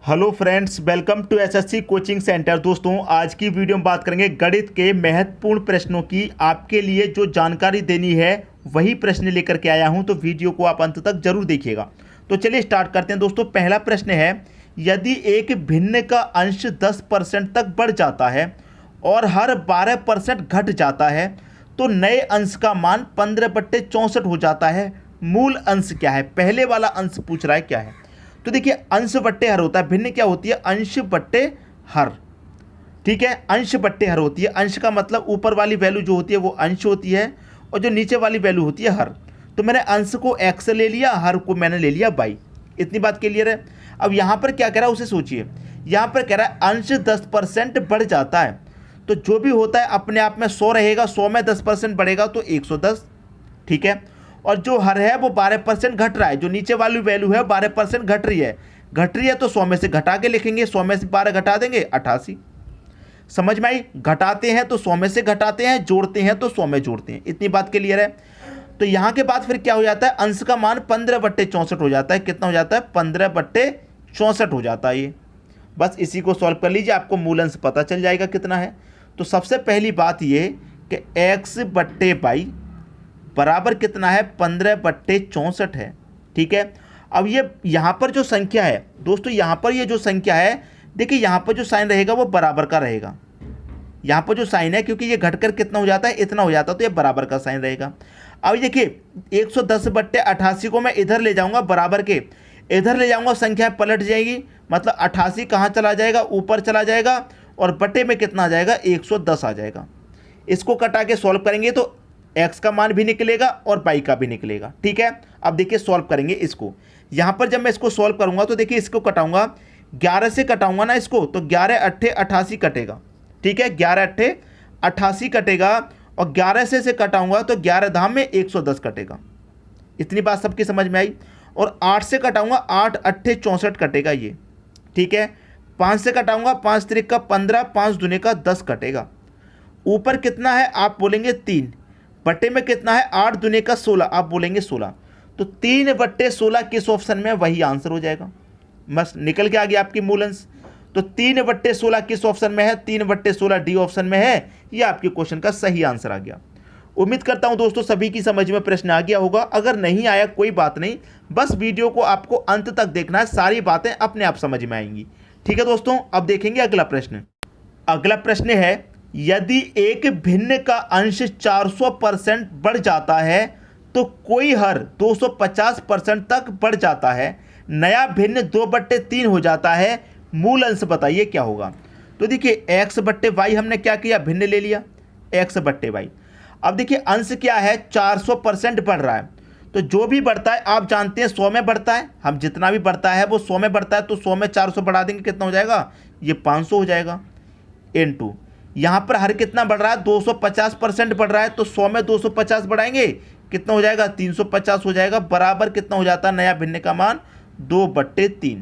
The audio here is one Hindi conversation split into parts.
Hello friends, welcome to SSC coaching centre. दोस्तों, आज की वीडियो में बात करेंगे गणित के महत्वपूर्ण प्रश्नों की। आपके लिए जो जानकारी देनी है वही प्रश्न लेकर के आया हूं, तो वीडियो को आप अंत तक जरूर देखिएगा। तो चलिए स्टार्ट करते हैं। दोस्तों, पहला प्रश्न है, यदि एक भिन्न का अंश 10% तक बढ़ जाता है और हर 12% घट जाता है तो नए अंश का मान 15/64 हो जाता है। मूल अंश क्या है? पहले वाला अंश पूछ रहा है क्या है। तो देखिए, अंश बट्टे हर होता है। भिन्न क्या होती है? अंश बट्टे हर। ठीक है, अंश बट्टे हर होती है। अंश का मतलब ऊपर वाली वैल्यू जो होती है वो अंश होती है और जो नीचे वाली वैल्यू होती है हर। तो मैंने अंश को x ले लिया, हर को मैंने ले लिया y। इतनी बात क्लियर है। अब यहाँ पर क्या कह रहा है उसे सोचिए। यहाँ पर कह रहा है अंश 10% बढ़ जाता है, तो जो भी होता है अपने आप में 100 रहेगा। 100 में 10% बढ़ेगा तो 110। ठीक है, और जो हर है वो 12% घट रहा है। जो नीचे वाली वैल्यू है 12% घट रही है तो 100 में से घटा के लिखेंगे। 100 में से 12 घटा देंगे 88। समझ में आई? घटाते हैं तो 100 में से घटाते हैं, जोड़ते हैं तो 100 में जोड़ते हैं। इतनी बात क्लियर है। तो यहाँ के बाद फिर क्या हो जाता है? अंश का मान 15/64 हो जाता है। कितना हो जाता है? 15/64 हो जाता है ये। बस इसी को सॉल्व कर लीजिए, आपको मूल अंश पता चल जाएगा कितना है। तो सबसे पहली बात ये कि x/y बराबर कितना है? 15/64 है। ठीक है, अब ये यहाँ पर जो संख्या है दोस्तों, यहाँ पर ये जो संख्या है, देखिए यहाँ पर जो साइन रहेगा वो बराबर का रहेगा। यहाँ पर जो साइन है, क्योंकि ये घटकर कितना हो जाता है? इतना हो जाता है, तो ये बराबर का साइन रहेगा। अब देखिए 110/88 को मैं इधर ले जाऊंगा, बराबर के इधर ले जाऊंगा, संख्या पलट जाएगी। मतलब 88 कहाँ चला जाएगा? ऊपर चला जाएगा, और बटे में कितना आ जाएगा? 110 आ जाएगा। इसको कटा के सॉल्व करेंगे तो x का मान भी निकलेगा और y का भी निकलेगा। ठीक है, अब देखिए सॉल्व करेंगे इसको। यहाँ पर जब मैं इसको सॉल्व करूंगा तो देखिए इसको कटाऊंगा, 11 से कटाऊंगा ना इसको, तो 11×8 88 कटेगा। ठीक है, 11×8 88 कटेगा, और 11 से कटाऊंगा तो 11 धाम में 110 कटेगा। इतनी बात सबकी समझ में आई। और 8 से कटाऊंगा, 8×8 64 कटेगा ये। ठीक है, 5 से कटाऊंगा, 5 त्रिक का 15, 5 दूने का 10 कटेगा। ऊपर कितना है? आप बोलेंगे 3। बट्टे में कितना है? 8 दूने का 16, आप बोलेंगे 16। तो 3/16 किस ऑप्शन में? वही आंसर हो जाएगा। बस निकल के आ गया आपकी मूल अंश। तो 3/16 किस ऑप्शन में है? 3/16 डी ऑप्शन में है। ये आपके क्वेश्चन का सही आंसर आ गया। उम्मीद करता हूं दोस्तों सभी की समझ में प्रश्न आ गया होगा। अगर नहीं आया कोई बात नहीं, बस वीडियो को आपको अंत तक देखना है, सारी बातें अपने आप समझ में आएंगी। ठीक है दोस्तों, अब देखेंगे अगला प्रश्न। अगला प्रश्न है, यदि एक भिन्न का अंश 400% बढ़ जाता है तो कोई हर 250% तक बढ़ जाता है। नया भिन्न 2/3 हो जाता है। मूल अंश बताइए क्या होगा। तो देखिए x/y हमने क्या किया? भिन्न ले लिया, x/y। अब देखिए अंश क्या है? 400% बढ़ रहा है, तो जो भी बढ़ता है आप जानते हैं 100 में बढ़ता है। हम जितना भी बढ़ता है वो 100 में बढ़ता है, तो 100 में 400 बढ़ा देंगे, कितना हो जाएगा? ये 500 हो जाएगा। इनटू यहाँ पर हर कितना बढ़ रहा है? 250% बढ़ रहा है, तो 100 में 250 बढ़ाएंगे, कितना हो जाएगा? 350 हो जाएगा। बराबर कितना हो जाता है नया भिन्न का मान? 2/3।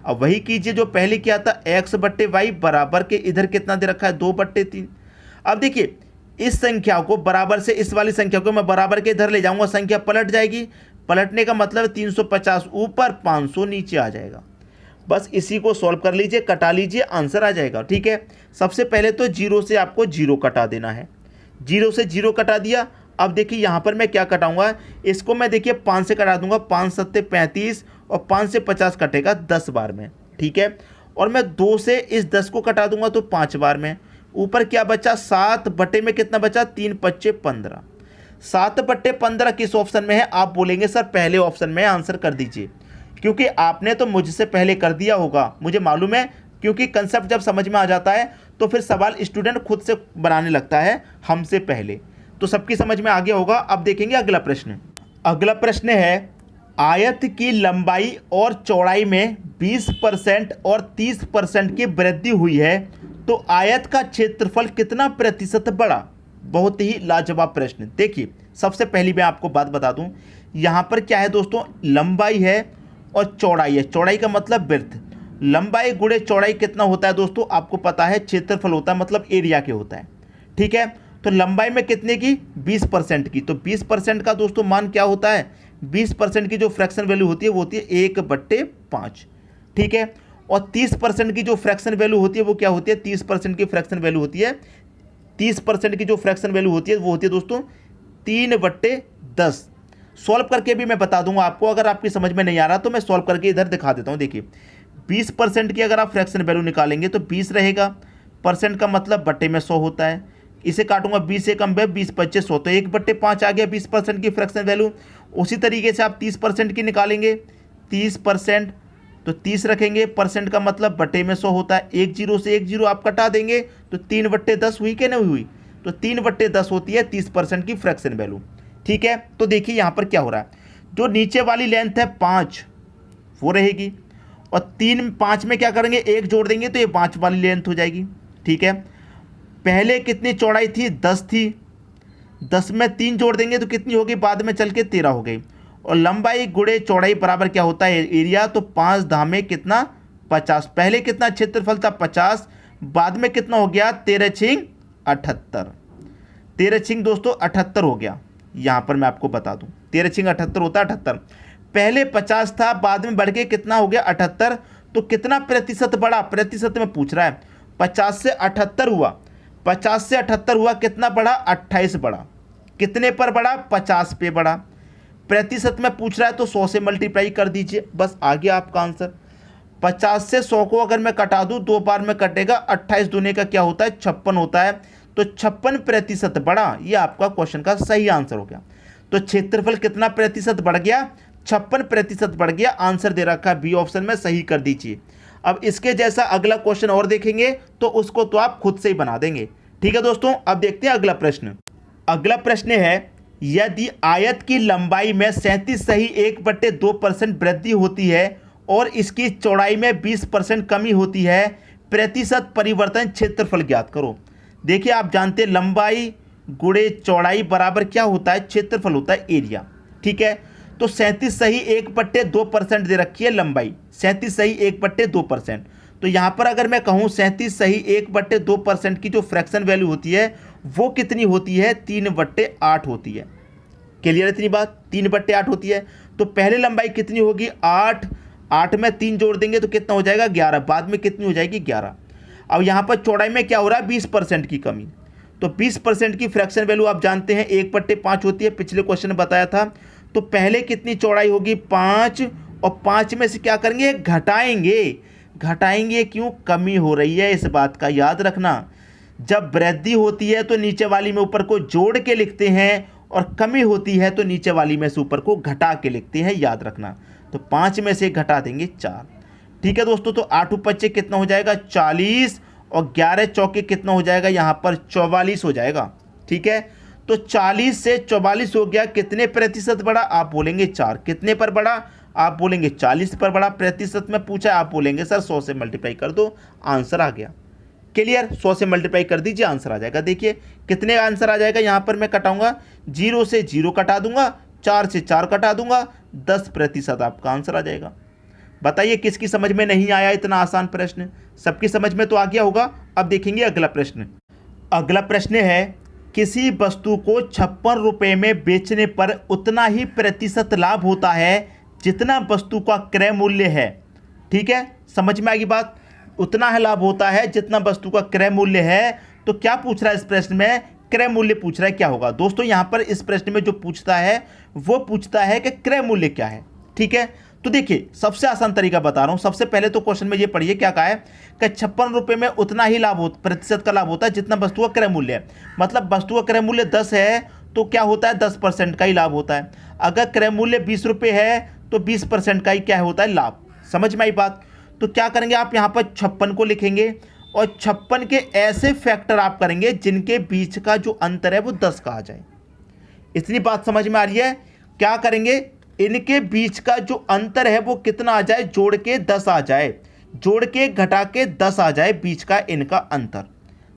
अब वही कीजिए जो पहले किया था, x/y बराबर के इधर कितना दे रखा है? 2/3। अब देखिए इस संख्या को बराबर से, इस वाली संख्या को मैं बराबर के इधर ले जाऊंगा, संख्या पलट जाएगी। पलटने का मतलब 350 ऊपर, 500 नीचे आ जाएगा। बस इसी को सॉल्व कर लीजिए, कटा लीजिए, आंसर आ जाएगा। ठीक है, सबसे पहले तो 0 से आपको 0 कटा देना है। 0 से 0 कटा दिया। अब देखिए यहाँ पर मैं क्या कटाऊंगा, इसको मैं देखिए 5 से कटा दूंगा। 5 7 35 और 5 से 50 कटेगा 10 बार में। ठीक है, और मैं 2 से इस 10 को कटा दूंगा तो 5 बार में। ऊपर क्या बचा? 7 बटे में कितना बचा? 3×5 15। 7/15 किस ऑप्शन में है? आप बोलेंगे सर पहले ऑप्शन में। आंसर कर दीजिए, क्योंकि आपने तो मुझसे पहले कर दिया होगा, मुझे मालूम है। क्योंकि कंसेप्ट जब समझ में आ जाता है तो फिर सवाल स्टूडेंट खुद से बनाने लगता है हमसे पहले। तो सबकी समझ में आ गया होगा। अब देखेंगे अगला प्रश्न। अगला प्रश्न है, आयत की लंबाई और चौड़ाई में 20% और 30% की वृद्धि हुई है, तो आयत का क्षेत्रफल कितना प्रतिशत बढ़ा? बहुत ही लाजवाब प्रश्न। देखिए सबसे पहली मैं आपको बात बता दूं, यहाँ पर क्या है दोस्तों? लंबाई है और चौड़ाई है। चौड़ाई का मतलब वृत्त। लंबाई गुणे चौड़ाई कितना होता है दोस्तों? आपको पता है, क्षेत्रफल होता है, मतलब एरिया के होता है। ठीक है, तो लंबाई में कितने की? 20% की। तो 20% का दोस्तों मान क्या होता है? 20% की जो फ्रैक्शन वैल्यू होती है वो होती है 1/5। ठीक है, और 30% की जो फ्रैक्शन वैल्यू होती है वो क्या होती है, 30% की फ्रैक्शन वैल्यू होती है, 30% की जो फ्रैक्शन वैल्यू होती है वो होती है दोस्तों 3/10। सॉल्व करके भी मैं बता दूंगा आपको, अगर आपकी समझ में नहीं आ रहा तो मैं सॉल्व करके इधर दिखा देता हूँ। देखिए 20% की अगर आप फ्रैक्शन वैल्यू निकालेंगे तो 20 रहेगा, परसेंट का मतलब बट्टे में 100 होता है। इसे काटूंगा 20 से कम है, 20/25 तो 1/5 आ गया 20% की फ्रैक्शन वैल्यू। उसी तरीके से आप 30% की निकालेंगे, 30% तो 30 रखेंगे, परसेंट का मतलब बटे में 100 होता है। 1 0 से 1 0 आप कटा देंगे तो 3/10 हुई कि नहीं हुई, तो 3/10 होती है 30% की फ्रैक्शन वैल्यू। ठीक है, तो देखिए यहाँ पर क्या हो रहा है, जो नीचे वाली लेंथ है 5 वो रहेगी, और 3 5 में क्या करेंगे 1 जोड़ देंगे तो ये 5 वाली लेंथ हो जाएगी। ठीक है, पहले कितनी चौड़ाई थी, 10 थी, 10 में 3 जोड़ देंगे तो कितनी होगी, बाद में चल के 13 हो गई। और लंबाई गुणे चौड़ाई बराबर क्या होता है एरिया, तो 5 धामे कितना 50। पहले कितना क्षेत्रफल था 50, बाद में कितना हो गया 13 छिंग 78, 13 छिंग दोस्तों 78 हो गया। यहाँ पर मैं आपको बता दूं 13 छिंग 78 होता है 78। पहले 50 था, बाद में बढ़ के कितना हो गया 78, तो कितना प्रतिशत बढ़ा, प्रतिशत में पूछ रहा है। 50 से 78 हुआ, 50 से 78 हुआ, कितना बढ़ा 28 बढ़ा। कितने पर बढ़ा, 50 पे बढ़ा। प्रतिशत में पूछ रहा है तो 100 से मल्टीप्लाई कर दीजिए, बस आ गया आपका आंसर। 50 से 100 को अगर मैं कटा दूं 2 बार में कटेगा, 28 दूने का क्या होता है 56 होता है, तो 56% बढ़ा। ये आपका क्वेश्चन का सही आंसर हो गया। तो क्षेत्रफल कितना प्रतिशत बढ़ गया, 56% बढ़ गया। आंसर दे रखा है बी ऑप्शन में, सही कर दीजिए। अब इसके जैसा अगला क्वेश्चन और देखेंगे तो उसको तो आप खुद से ही बना देंगे। ठीक है दोस्तों, अब देखते हैं अगला प्रश्न। अगला प्रश्न है, यदि आयत की लंबाई में 37 सही 1/2% वृद्धि होती है और इसकी चौड़ाई में 20% कमी होती है, प्रतिशत परिवर्तन क्षेत्रफल ज्ञात करो। देखिए आप जानते हैं लंबाई गुणे चौड़ाई बराबर क्या होता है, क्षेत्रफल होता है एरिया। ठीक है, तो 37 सही 1/2% दे रखी है लंबाई, 37 सही 1/2%। तो यहाँ पर अगर मैं कहूँ 37 सही 1/2% की जो फ्रैक्शन वैल्यू होती है वो कितनी होती है, 3/8 होती है। क्लियर इतनी बात, 3/8 होती है। तो पहले लंबाई कितनी होगी 8, 8 में 3 जोड़ देंगे तो कितना हो जाएगा 11, बाद में कितनी हो जाएगी 11। अब यहाँ पर चौड़ाई में क्या हो रहा है 20% की कमी, तो 20% की फ्रैक्शन वैल्यू आप जानते हैं 1/5 होती है, पिछले क्वेश्चन में बताया था। तो पहले कितनी चौड़ाई होगी 5, और 5 में से क्या करेंगे घटाएंगे, घटाएंगे क्यों, कमी हो रही है, इस बात का याद रखना। जब वृद्धि होती है तो नीचे वाली में ऊपर को जोड़ के लिखते हैं, और कमी होती है तो नीचे वाली में से ऊपर को घटा के लिखते हैं, याद रखना। तो 5 में से घटा देंगे 4। ठीक है दोस्तों, तो 8 × 5 कितना हो जाएगा 40, और 11 चौके कितना हो जाएगा यहाँ पर 44 हो जाएगा। ठीक है, तो 40 से 44 हो गया, कितने प्रतिशत बढ़ा, आप बोलेंगे 4। कितने पर बढ़ा, आप बोलेंगे 40 पर बढ़ा। प्रतिशत में पूछा, आप बोलेंगे सर 100 से मल्टीप्लाई कर दो, आंसर आ गया। क्लियर, 100 से मल्टीप्लाई कर दीजिए, आंसर आ जाएगा। देखिए कितने आंसर आ जाएगा, यहाँ पर मैं कटाऊंगा 0 से 0 कटा दूंगा, 4 से 4 कटा दूंगा, 10% आपका आंसर आ जाएगा। बताइए किसकी समझ में नहीं आया इतना आसान प्रश्न, सबकी समझ में तो आ गया होगा। अब देखेंगे अगला प्रश्न। अगला प्रश्न है, किसी वस्तु को 56 रुपये में बेचने पर उतना ही प्रतिशत लाभ होता है जितना वस्तु का क्रय मूल्य है। ठीक है, समझ में आएगी बात, उतना है लाभ होता है जितना वस्तु का क्रय मूल्य है। तो क्या पूछ रहा है इस प्रश्न में, क्रय मूल्य पूछ रहा है, क्या होगा दोस्तों। यहाँ पर इस प्रश्न में जो पूछता है वो पूछता है कि क्रय मूल्य क्या है। ठीक है, तो देखिए सबसे आसान तरीका बता रहा हूँ। सबसे पहले तो क्वेश्चन में ये पढ़िए क्या कहा है कि 56 रुपये में उतना ही लाभ हो, प्रतिशत का लाभ होता है जितना वस्तु का क्रय मूल्य है। मतलब वस्तु का क्रय मूल्य 10 है तो क्या होता है 10% का ही लाभ होता है। अगर क्रय मूल्य 20 रुपये है तो 20% का ही क्या होता है लाभ। समझ में आई बात। तो क्या करेंगे आप यहाँ पर 56 को लिखेंगे, और 56 के ऐसे फैक्टर आप करेंगे जिनके बीच का जो अंतर है वो 10 का आ जाए। इतनी बात समझ में आ रही है। क्या करेंगे, इनके बीच का जो अंतर है वो कितना आ जाए, जोड़ के 10 आ जाए, जोड़ के घटा के 10 आ जाए, बीच का इनका अंतर।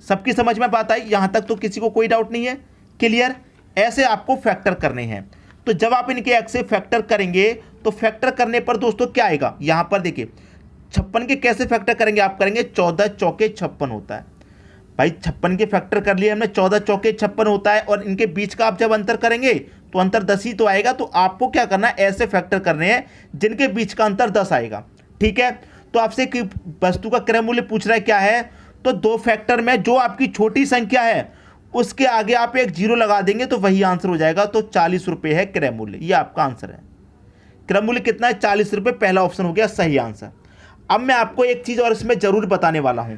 सबकी समझ में बात आई, यहाँ तक तो किसी को कोई डाउट नहीं है। क्लियर, ऐसे आपको फैक्टर करने हैं। तो जब आप इनके ऐसे फैक्टर करेंगे तो फैक्टर करने पर दोस्तों क्या आएगा, यहाँ पर देखिए 56 के कैसे फैक्टर करेंगे आप, करेंगे 14 चौके 56 होता है। भाई 56 के फैक्टर कर लिए हमने, 14 चौके 56 होता है, और इनके बीच का आप जब अंतर करेंगे तो अंतर 10 ही तो आएगा। तो आपको क्या करना है, ऐसे फैक्टर करने हैं जिनके बीच का अंतर 10 आएगा। ठीक है, तो आपसे कि वस्तु का क्रय मूल्य पूछ रहा है क्या है, तो दो फैक्टर में जो आपकी छोटी संख्या है उसके आगे आप एक जीरो लगा देंगे तो वही आंसर हो जाएगा। तो 40 रुपये है क्रय मूल्य, ये आपका आंसर है। क्रय मूल्य कितना है? 40 रुपये, पहला ऑप्शन हो गया सही आंसर। अब मैं आपको एक चीज़ और इसमें जरूर बताने वाला हूँ।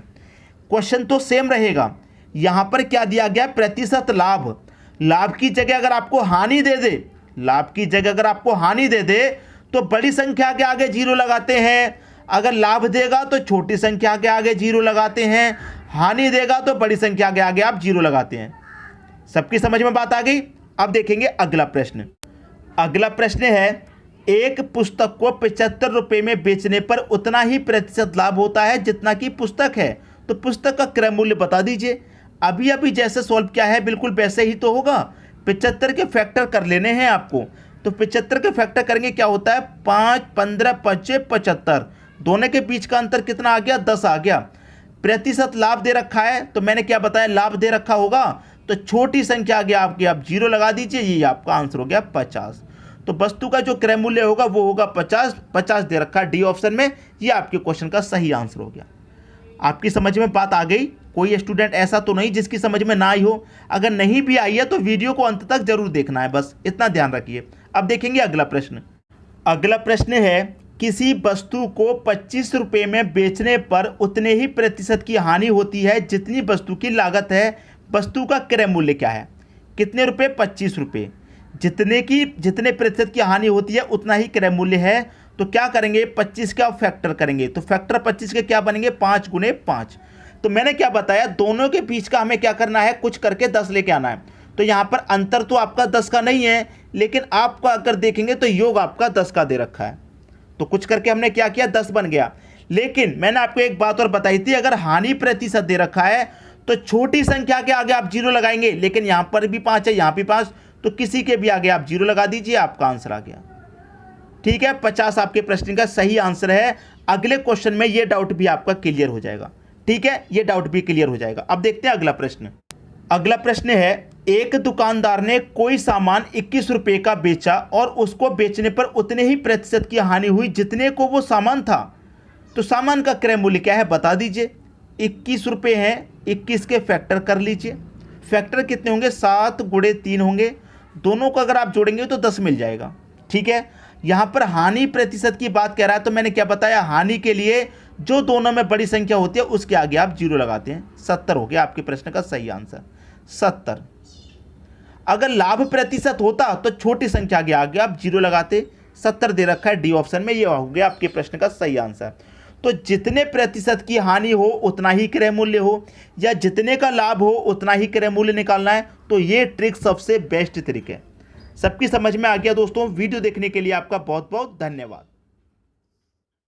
क्वेश्चन तो सेम रहेगा, यहाँ पर क्या दिया गया? प्रतिशत लाभ। लाभ की जगह अगर आपको हानि दे दे, लाभ की जगह अगर आपको हानि दे दे तो बड़ी संख्या के आगे जीरो लगाते हैं। अगर लाभ देगा तो छोटी संख्या के आगे जीरो लगाते हैं, हानि देगा तो बड़ी संख्या के आगे आप जीरो लगाते हैं। सबकी समझ में बात आ गई? अब देखेंगे अगला प्रश्न। अगला प्रश्न है, एक पुस्तक को 75 रुपये में बेचने पर उतना ही प्रतिशत लाभ होता है जितना की पुस्तक है, तो पुस्तक का क्रय मूल्य बता दीजिए। अभी अभी जैसे सॉल्व किया है बिल्कुल वैसे ही तो होगा। 75 के फैक्टर कर लेने हैं आपको, तो 75 के फैक्टर करेंगे क्या होता है? 5, 15, 5, 75, दोनों के बीच का अंतर कितना आ गया? 10 आ गया। प्रतिशत लाभ दे रखा है तो मैंने क्या बताया? लाभ दे रखा होगा तो छोटी संख्या आ गया आपकी, आप जीरो लगा दीजिए, ये आपका आंसर हो गया 50। तो वस्तु का जो क्रय मूल्य होगा वो होगा 50, 50 दे रखा है डी ऑप्शन में, ये आपके क्वेश्चन का सही आंसर हो गया। आपकी समझ में बात आ गई? कोई स्टूडेंट ऐसा तो नहीं जिसकी समझ में ना आई हो? अगर नहीं भी आई है तो वीडियो को अंत तक जरूर देखना है, बस इतना ध्यान रखिए। अब देखेंगे अगला प्रश्न। अगला प्रश्न है, किसी वस्तु को 25 रुपये में बेचने पर उतने ही प्रतिशत की हानि होती है जितनी वस्तु की लागत है। वस्तु का क्रय मूल्य क्या है? कितने रुपए? 25 रुपये। जितने प्रतिशत की हानि होती है उतना ही क्रय मूल्य है। तो क्या करेंगे? 25 का फैक्टर करेंगे, तो फैक्टर 25 के क्या बनेंगे? 5 गुने 5। तो मैंने क्या बताया? दोनों के बीच का हमें क्या करना है? कुछ करके 10 लेके आना है। तो यहाँ पर अंतर तो आपका 10 का नहीं है, लेकिन आपका अगर देखेंगे तो योग आपका 10 का दे रखा है, तो कुछ करके हमने क्या किया? 10 बन गया। लेकिन मैंने आपको एक बात और बताई थी, अगर हानि प्रतिशत दे रखा है तो छोटी संख्या के आगे आप जीरो लगाएंगे, लेकिन यहाँ पर भी 5 है, यहाँ भी 5, तो किसी के भी आगे आप जीरो लगा दीजिए, आपका आंसर आ गया। ठीक है, 50 आपके प्रश्न का सही आंसर है। अगले क्वेश्चन में ये डाउट भी आपका क्लियर हो जाएगा। ठीक है, ये डाउट भी क्लियर हो जाएगा। अब देखते हैं अगला प्रश्न। अगला प्रश्न है, एक दुकानदार ने कोई सामान 21 रुपये का बेचा और उसको बेचने पर उतने ही प्रतिशत की हानि हुई जितने को वो सामान था, तो सामान का क्रय मूल्य क्या है? बता दीजिए। 21 रुपये हैं, 21 के फैक्टर कर लीजिए। फैक्टर कितने होंगे? 7 गुणे 3 होंगे, दोनों को अगर आप जोड़ेंगे तो 10 मिल जाएगा। ठीक है, यहाँ पर हानि प्रतिशत की बात कह रहा है, तो मैंने क्या बताया? हानि के लिए जो दोनों में बड़ी संख्या होती है उसके आगे आप जीरो लगाते हैं। 70 हो गया आपके प्रश्न का सही आंसर, 70। अगर लाभ प्रतिशत होता तो छोटी संख्या के आगे आप जीरो लगाते। 70 दे रखा है डी ऑप्शन में, ये हो गया आपके प्रश्न का सही आंसर। तो जितने प्रतिशत की हानि हो उतना ही क्रय मूल्य हो, या जितने का लाभ हो उतना ही क्रय मूल्य निकालना है, तो ये ट्रिक सबसे बेस्ट ट्रिक है। सबकी समझ में आ गया दोस्तों? वीडियो देखने के लिए आपका बहुत बहुत धन्यवाद।